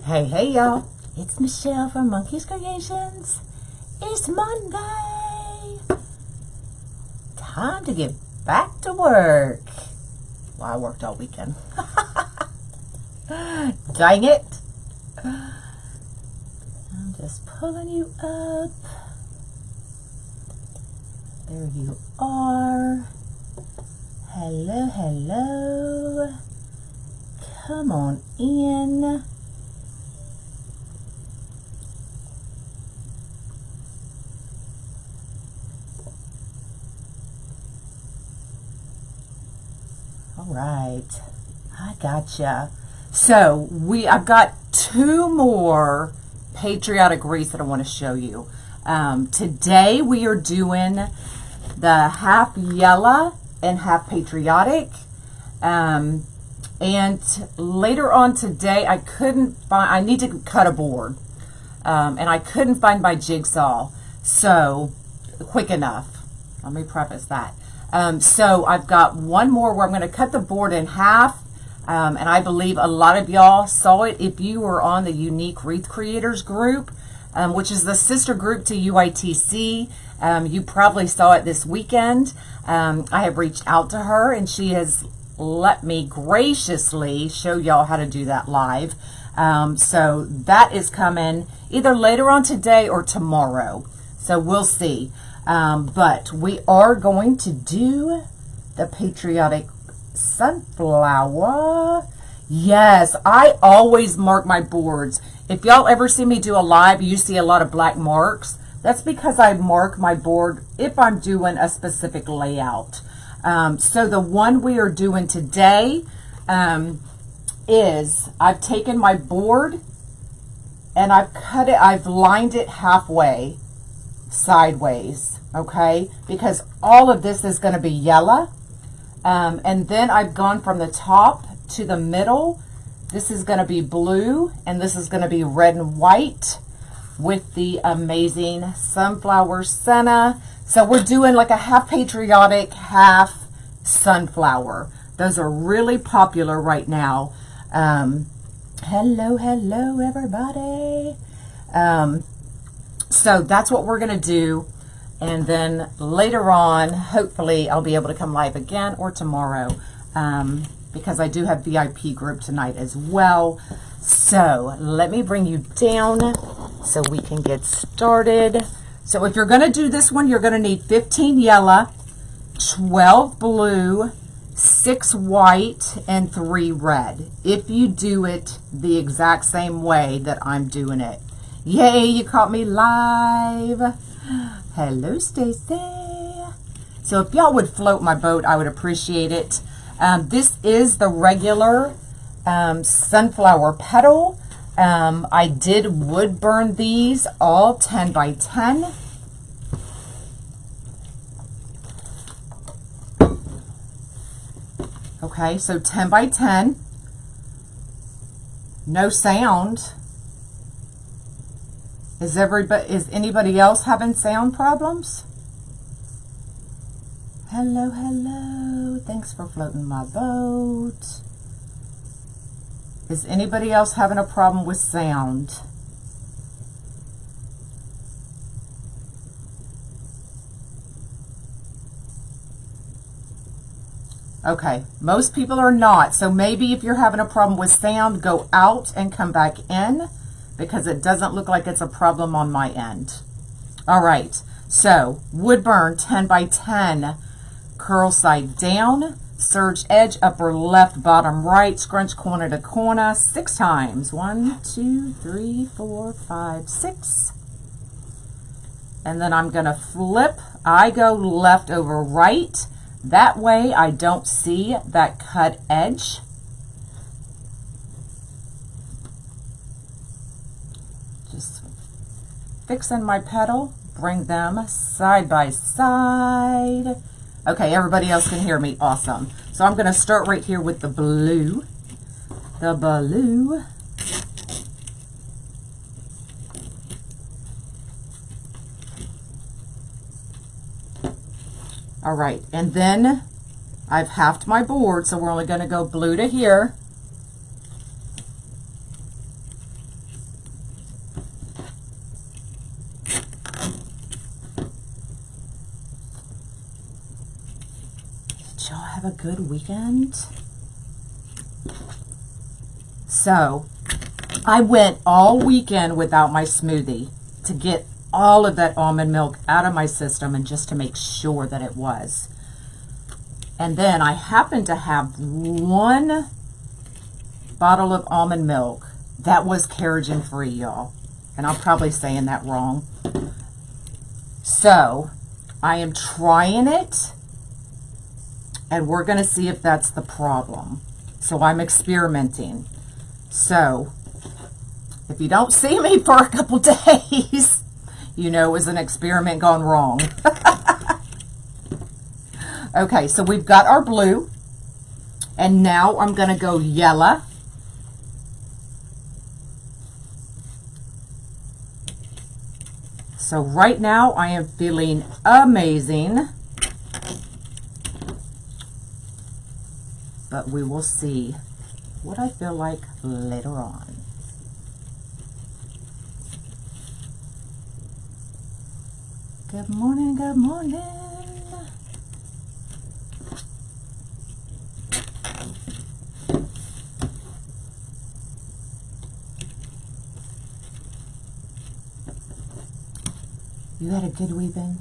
Hey y'all, it's Michelle from Monkey's Creations. It's Monday. Time to get back to work. Well, I worked all weekend. Dang it. I'm just pulling you up. There you are. Hello, hello. Come on in. All right, I gotcha. So I've got two more patriotic wreaths that I want to show you. Today we are doing the half yellow and half patriotic. And later on today, I need to cut a board. And I couldn't find my jigsaw. So, quick enough. Let me preface that. So I've got one more where I'm going to cut the board in half. And I believe a lot of y'all saw it if you were on the Unique Wreath Creators group, which is the sister group to UITC. You probably saw it this weekend. I have reached out to her and she has let me graciously show y'all how to do that live. So that is coming either later on today or tomorrow. So we'll see. But we are going to do the patriotic sunflower. Yes, I always mark my boards. If y'all ever see me do a live, you see a lot of black marks. That's because I mark my board if I'm doing a specific layout. So the one we are doing today is I've taken my board and I've cut it, I've lined it halfway sideways, okay? Because all of this is going to be yellow. And then I've gone from the top to the middle. This is going to be blue and this is going to be red and white with the amazing sunflower senna. So we're doing like a half patriotic, half sunflower. Those are really popular right now. Hello, hello, everybody. So that's what we're going to do. And then later on, hopefully, I'll be able to come live again or tomorrow because I do have VIP group tonight as well. So let me bring you down so we can get started. So if you're going to do this one, you're going to need 15 yellow, 12 blue, 6 white, and 3 red. If you do it the exact same way that I'm doing it. Yay, you caught me live. Hello, Stacy. So if y'all would float my boat, I would appreciate it. This is the regular sunflower petal. I did wood burn these all 10 by 10. Okay, so 10 by 10. No sound. Is anybody else having sound problems? Hello, hello. Thanks for floating my boat. Is anybody else having a problem with sound? Okay, most people are not. So maybe if you're having a problem with sound, go out and come back in because it doesn't look like it's a problem on my end. All right, so wood burn 10 by 10, curl side down, serge edge, upper left, bottom right, scrunch corner to corner 6 times. 1, 2, 3, 4, 5, 6. And then I'm going to flip. I go left over right. That way I don't see that cut edge. Just fixing my petal. Bring them side by side. Okay, everybody else can hear me. Awesome. So I'm going to start right here with the blue. The blue. All right, and then I've halved my board, so we're only going to go blue to here. y'all have a good weekend? So, I went all weekend without my smoothie to get all of that almond milk out of my system and just to make sure that it was. And then I happened to have one bottle of almond milk that was carrageen free, y'all. And I'm probably saying that wrong. So, I am trying it, and we're going to see if that's the problem. So, I'm experimenting. So, if you don't see me for a couple days, you know it was an experiment gone wrong. Okay, so we've got our blue, and now I'm going to go yellow. So right now I am feeling amazing, but we will see what I feel like later on. Good morning, good morning. You had a good weekend?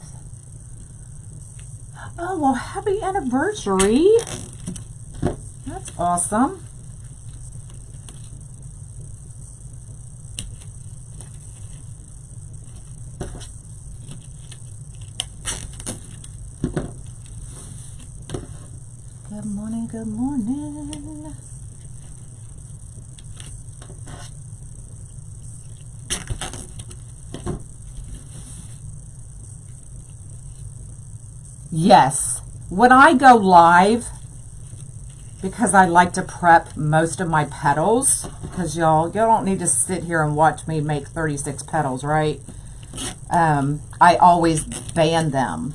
Oh, well, happy anniversary. That's awesome. Good morning, good morning. Yes, when I go live, because I like to prep most of my petals, because y'all don't need to sit here and watch me make 36 petals, right? I always ban them.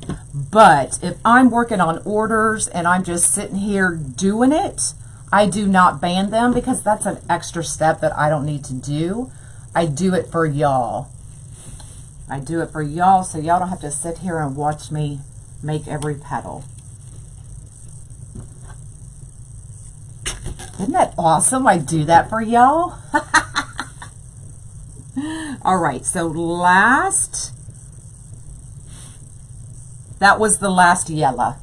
But if I'm working on orders and I'm just sitting here doing it, I do not ban them because that's an extra step that I don't need to do. I do it for y'all. I do it for y'all so y'all don't have to sit here and watch me make every petal. Isn't that awesome? I do that for y'all. All right, so that was the last yellow.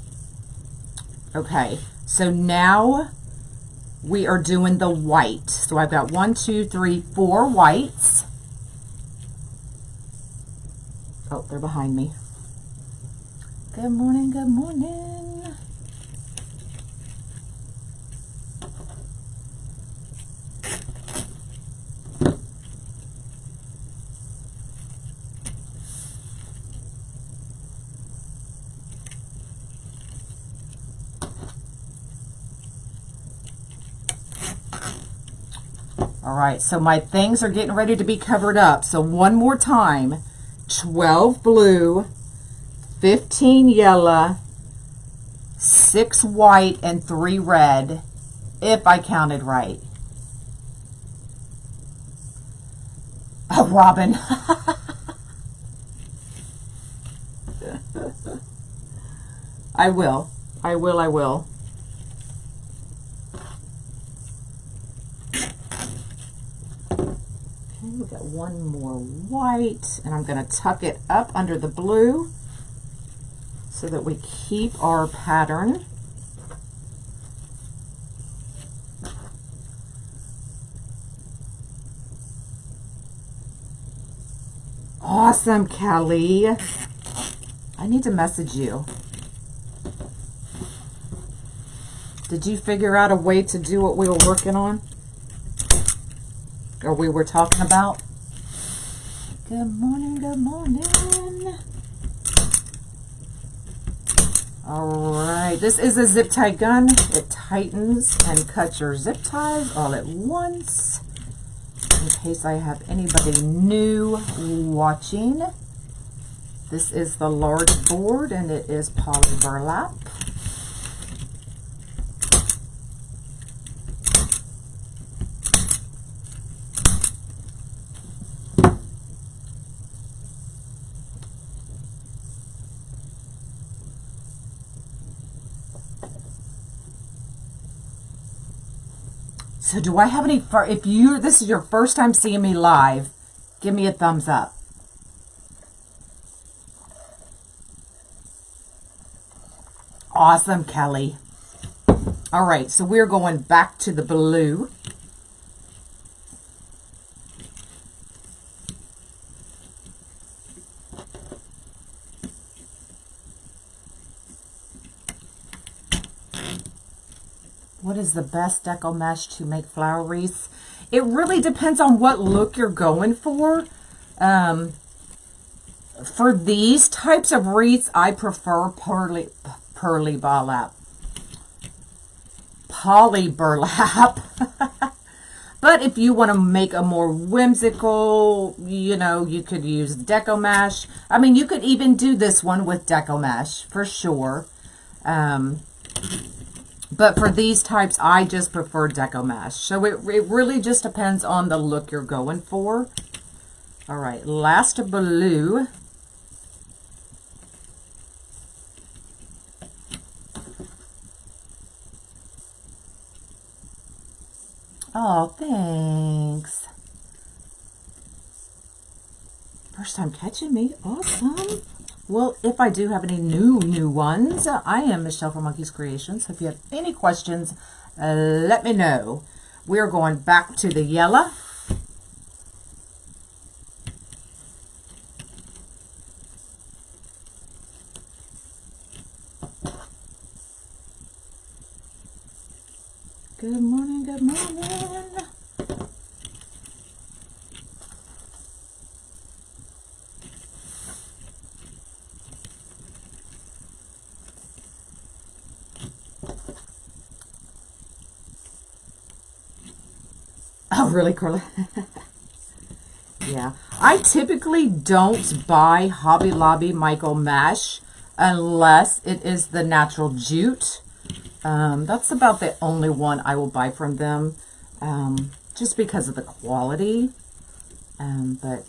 Okay, so now we are doing the white. So I've got 1, 2, 3, 4 whites. Oh, they're behind me. Good morning, good morning. All right, so my things are getting ready to be covered up. So one more time, 12 blue, 15 yellow, 6 white, and 3 red, if I counted right. Oh, Robin. I will. I will. We've got one more white, and I'm going to tuck it up under the blue so that we keep our pattern. Awesome, Kelly. I need to message you. Did you figure out a way to do what we were working on? Or we were talking about? Good morning, good morning. All right, this is a zip tie gun. It tightens and cuts your zip ties all at once. In case I have anybody new watching, this is the large board and it is poly burlap. So do I have any, if this is your first time seeing me live, give me a thumbs up. Awesome, Kelly. All right, so we're going back to the blue. What is the best decomesh to make flower wreaths? It really depends on what look you're going for. For these types of wreaths, I prefer poly burlap. Poly burlap. But if you want to make a more whimsical, you know, you could use decomesh. I mean, you could even do this one with decomesh for sure. But for these types, I just prefer decomesh. So it really just depends on the look you're going for. All right, last blue. Oh, thanks. First time catching me. Awesome. Well, if I do have any new ones, I am Michelle from Monkey's Creations. If you have any questions, let me know. We're going back to the yellow. Good morning, good morning. Oh, really, Carla? Yeah. I typically don't buy Hobby Lobby Michael mesh unless it is the natural jute. That's about the only one I will buy from them, just because of the quality. But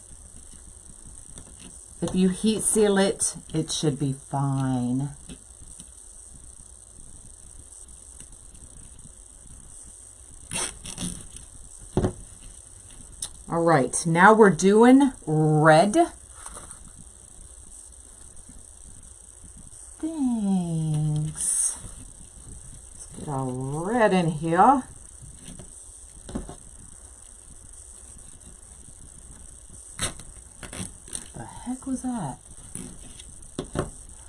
if you heat seal it, it should be fine. All right, now we're doing red. Thanks. Let's get our red in here. What the heck was that?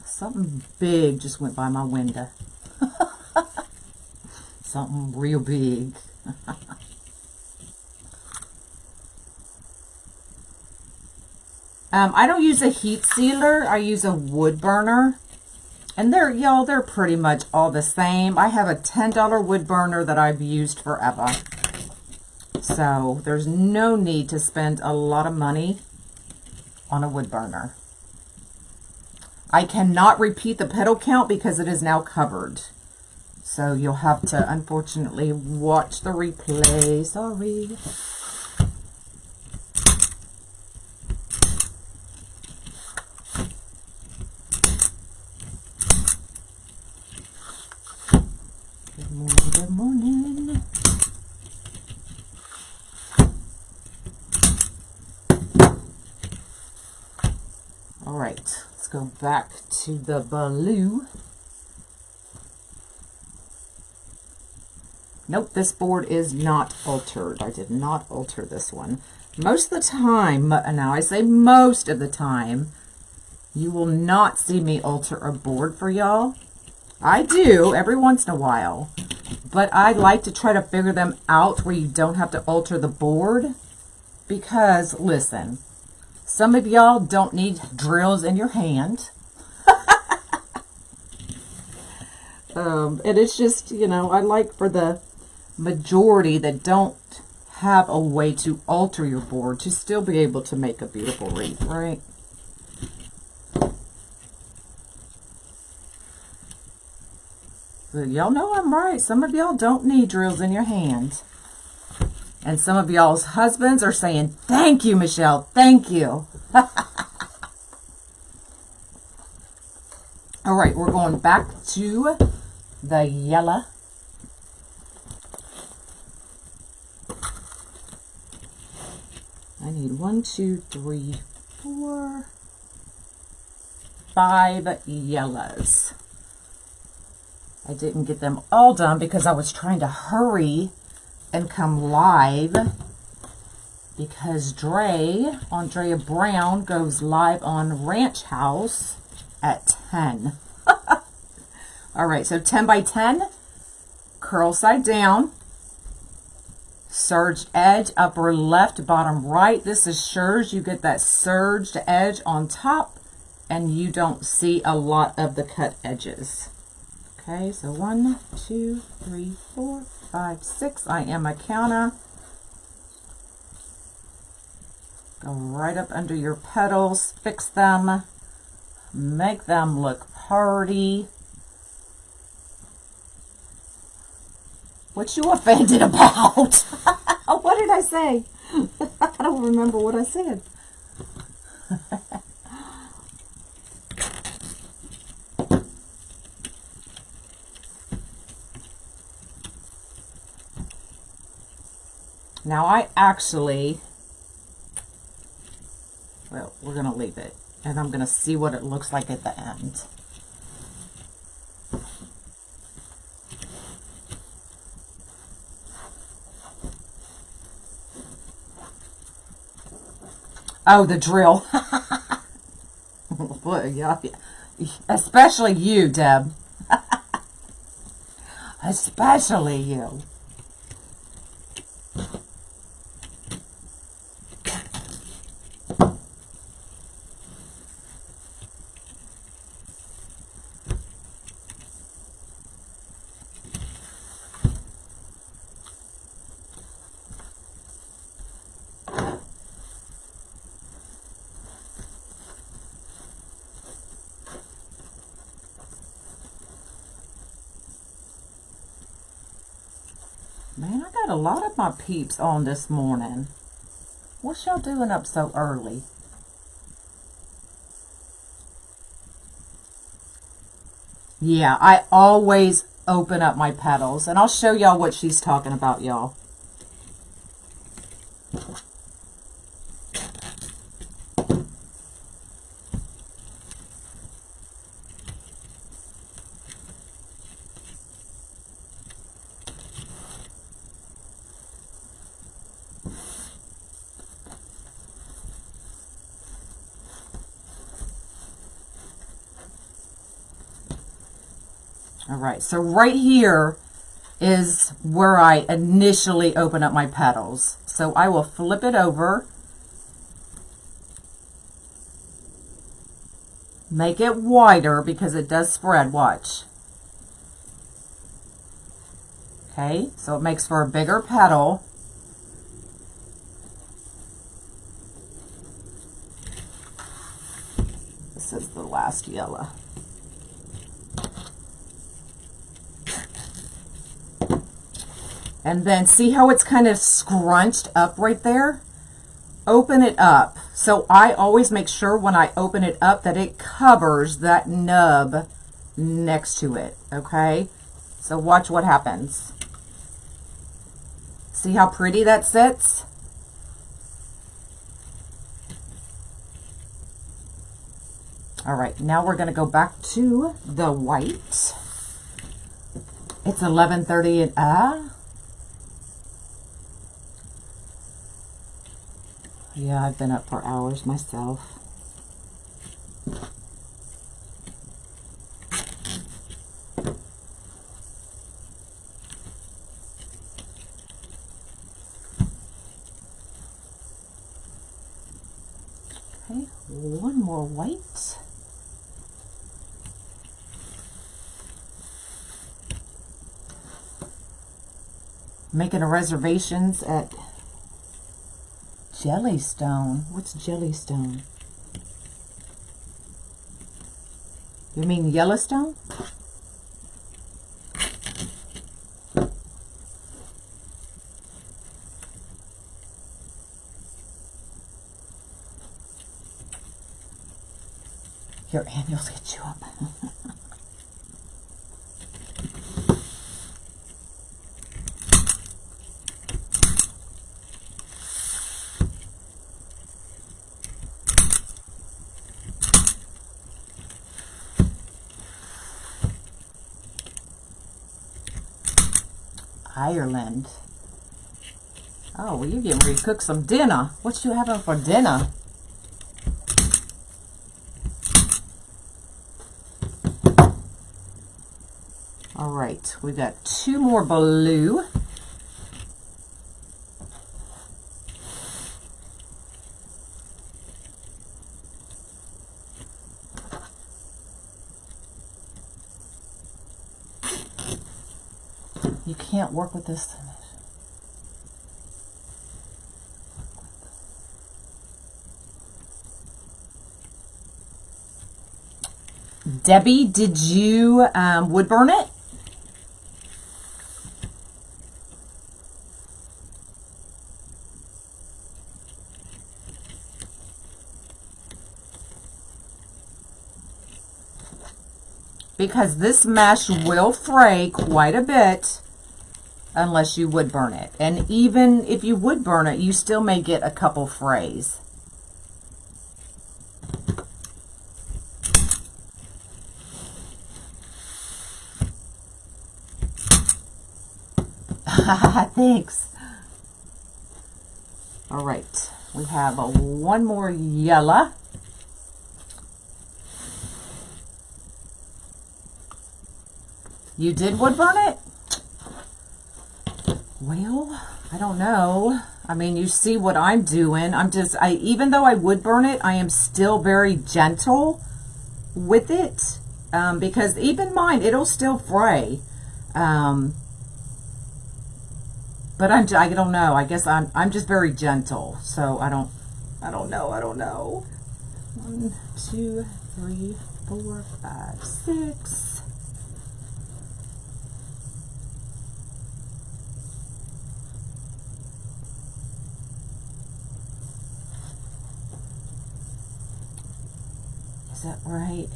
Something big just went by my window. Something real big. I don't use a heat sealer. I use a wood burner. And they're pretty much all the same. I have a $10 wood burner that I've used forever. So there's no need to spend a lot of money on a wood burner. I cannot repeat the petal count because it is now covered. So you'll have to, unfortunately, watch the replay. Sorry. Good morning. All right, let's go back to the blue. Nope, this board is not altered. I did not alter this one. Most of the time, now I say most of the time, you will not see me alter a board for y'all. I do every once in a while, but I like to try to figure them out where you don't have to alter the board, because listen, some of y'all don't need drills in your hand. And it's just, you know, I like for the majority that don't have a way to alter your board to still be able to make a beautiful wreath, right? Y'all know I'm right. Some of y'all don't need drills in your hand. And some of y'all's husbands are saying, thank you, Michelle. Thank you. All right, we're going back to the yellow. I need 1, 2, 3, 4, 5 yellows. I didn't get them all done because I was trying to hurry and come live because Andrea Brown goes live on Ranch House at 10. All right, so 10 by 10, curl side down, serged edge, upper left, bottom right. This assures you get that serged edge on top and you don't see a lot of the cut edges. Okay, so 1, 2, 3, 4, 5, 6. I am a counter. Go right up under your petals, fix them, make them look pretty. What you offended about? What did I say? I don't remember what I said. Now I actually, well, we're going to leave it and I'm going to see what it looks like at the end. Oh, the drill. Yeah. Especially you, Deb. Especially you. Man, I got a lot of my peeps on this morning. What's y'all doing up so early? Yeah, I always open up my petals, and I'll show y'all what she's talking about, y'all. All right, so right here is where I initially open up my petals. So I will flip it over, make it wider because it does spread, watch. Okay, so it makes for a bigger petal. This is the last yellow. And then see how it's kind of scrunched up right there? Open it up. So I always make sure when I open it up that it covers that nub next to it, okay? So watch what happens. See how pretty that sits? All right, now we're gonna go back to the white. It's 11:30 and yeah, I've been up for hours myself. Okay, one more white. Making a reservations at Jellystone. What's Jellystone? You mean Yellowstone? Your annuals get you up. Ireland. Oh, well, you're getting ready to cook some dinner. What you having for dinner? All right, we got 2 more blue. You can't work with this. Debbie, did you wood burn it? Because this mesh will fray quite a bit unless you wood burn it. And even if you wood burn it, you still may get a couple frays. Thanks. All right, we have one more yellow. You did wood burn it? Well, I don't know. I mean, you see what I'm doing. Even though I would burn it, I am still very gentle with it because even mine, it'll still fray. But I don't know. I guess I'm just very gentle. So I don't know. 1, 2, 3, 4, 5, 6. Is that right?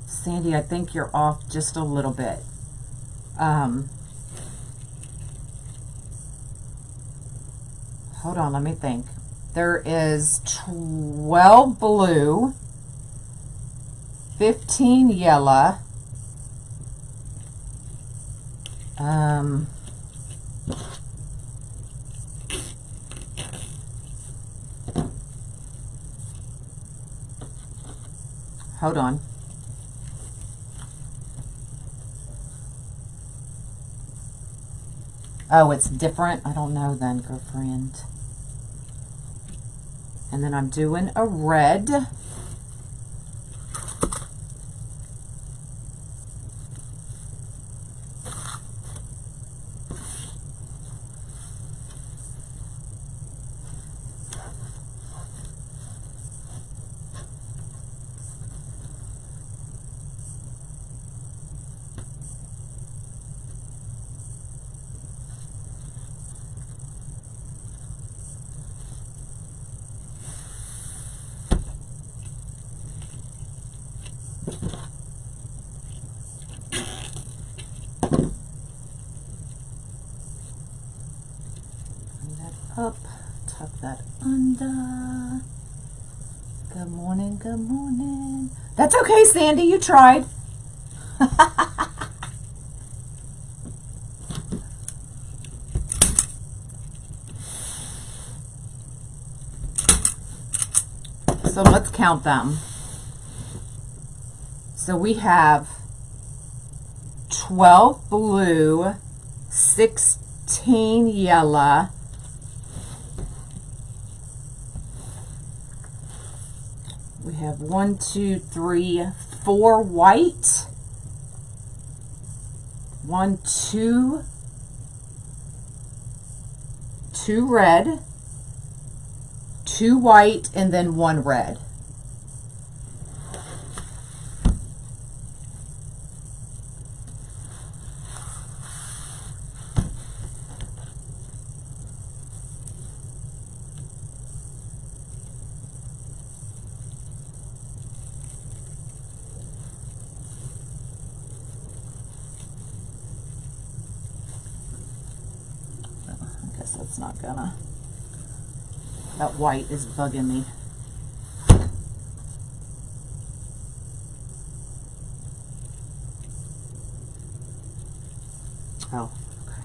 Sandy, I think you're off just a little bit. Hold on, let me think. There is 12 blue, 15 yellow, hold on. Oh, it's different? I don't know then, girlfriend. And then I'm doing a red. Up, tuck that under. Good morning, good morning. That's okay, Sandy, you tried. So let's count them. So we have 12 blue, 16 yellow, we have 1, 2, 3, 4 white, 1, 2, 2 red, 2 white, and then 1 red. That's not gonna, that white is bugging me. Oh, okay.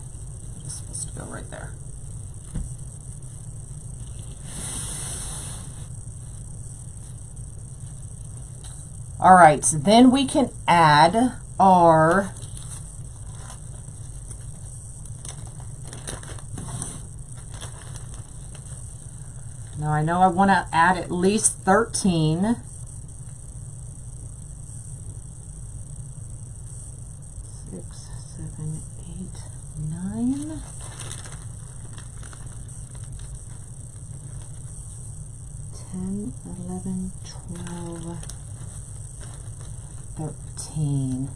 All right, so then we can add our now I know I want to add at least 13. 6, 7, 8, 9. 10, 11, 12, 13.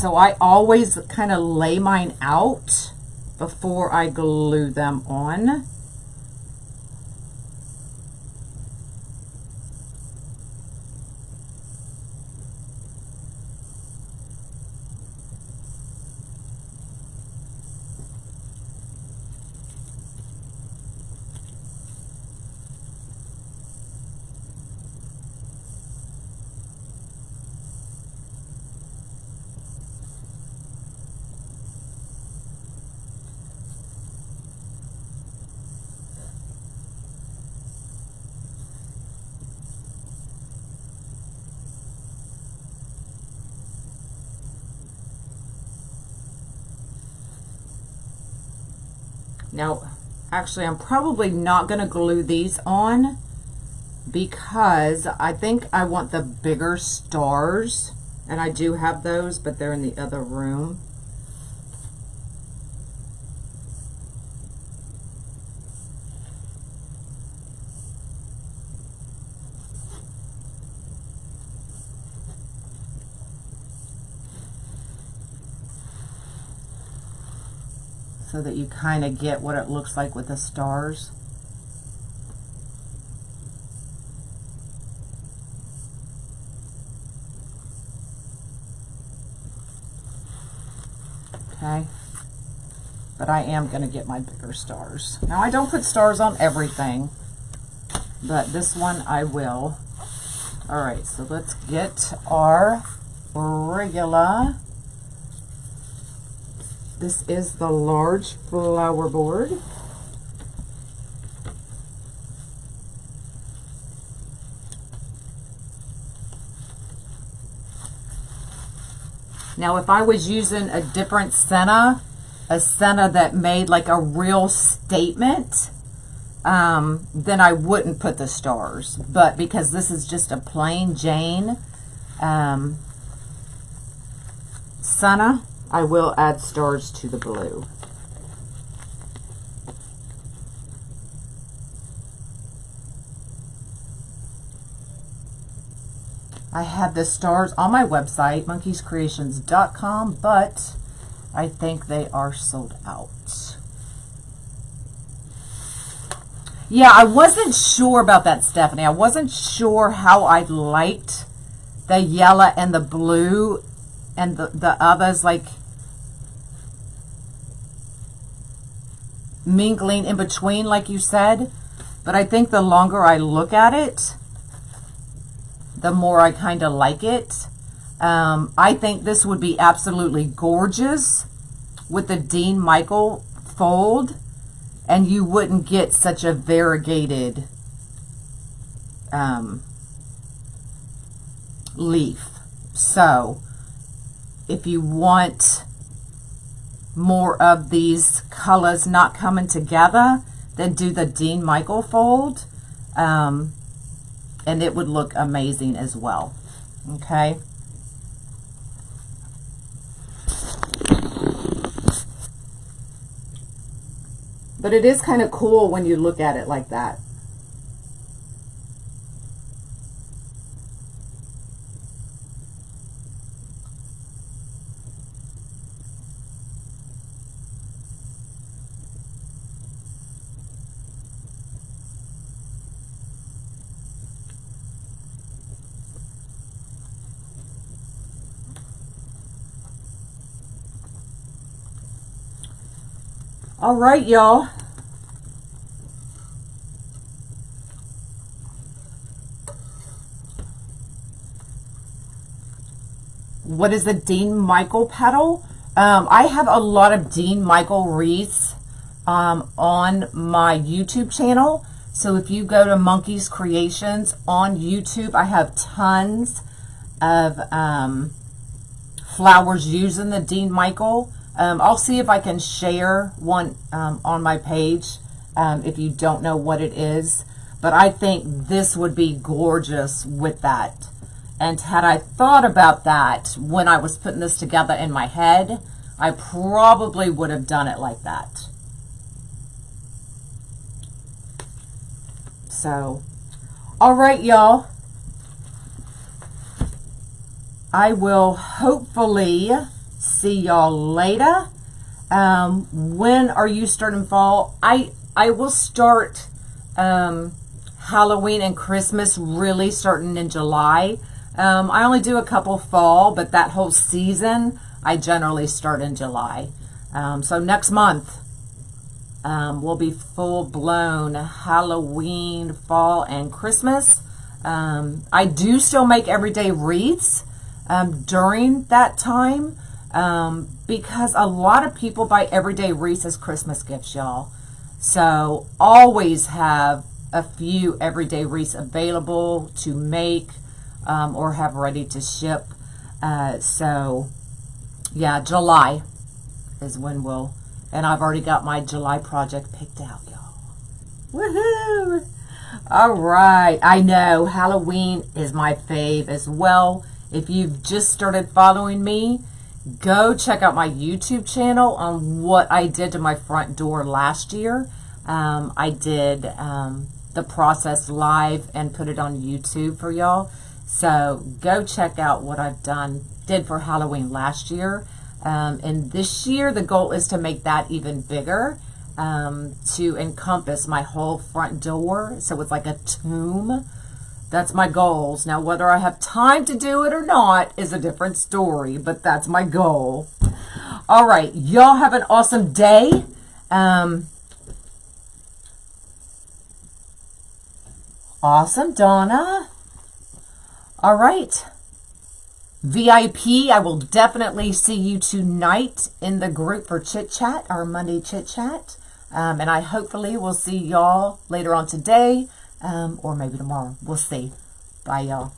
So I always kind of lay mine out before I glue them on. Now, actually, I'm probably not going to glue these on because I think I want the bigger stars, and I do have those, but they're in the other room. So that you kind of get what it looks like with the stars. Okay. But I am going to get my bigger stars. Now, I don't put stars on everything, but this one I will. All right, so let's get our regular. This is the large flower board. Now, if I was using a different senna, a senna that made like a real statement, then I wouldn't put the stars. But because this is just a plain Jane senna, I will add stars to the blue. I have the stars on my website, monkeyscreations.com, but I think they are sold out. Yeah, I wasn't sure about that, Stephanie. I wasn't sure how I liked the yellow and the blue and the others, like mingling in between, like you said. But I think the longer I look at it, the more I kind of like it. I think this would be absolutely gorgeous with the Dean Michael fold, and you wouldn't get such a variegated leaf. So if you want more of these colors not coming together, then do the Dean Michael fold, and it would look amazing as well. Okay. But it is kind of cool when you look at it like that. All right, y'all. What is the Dean Michael petal? I have a lot of Dean Michael wreaths on my YouTube channel. So if you go to Monkey's Creations on YouTube, I have tons of flowers using the Dean Michael. I'll see if I can share one on my page if you don't know what it is. But I think this would be gorgeous with that. And had I thought about that when I was putting this together in my head, I probably would have done it like that. So, all right, y'all. I will hopefully see y'all later. When are you starting fall? I will start Halloween and Christmas really starting in July. I only do a couple fall, but that whole season I generally start in July. So next month will be full-blown Halloween, fall, and Christmas. I do still make everyday wreaths during that time because a lot of people buy everyday wreaths as Christmas gifts, y'all. So always have a few everyday wreaths available to make or have ready to ship. So yeah, July is when we'll, and I've already got my July project picked out, y'all. Woohoo! All right, I know Halloween is my fave as well. If you've just started following me, go check out my YouTube channel on what I did to my front door last year. I did the process live and put it on YouTube for y'all. So go check out what I've did for Halloween last year. And this year, the goal is to make that even bigger, to encompass my whole front door. So it's like a tomb. That's my goals. Now, whether I have time to do it or not is a different story, but that's my goal. All right. Y'all have an awesome day. Awesome, Donna. All right. VIP, I will definitely see you tonight in the group for Chit Chat, our Monday Chit Chat. And I hopefully will see y'all later on today or maybe tomorrow. We'll see. Bye, y'all.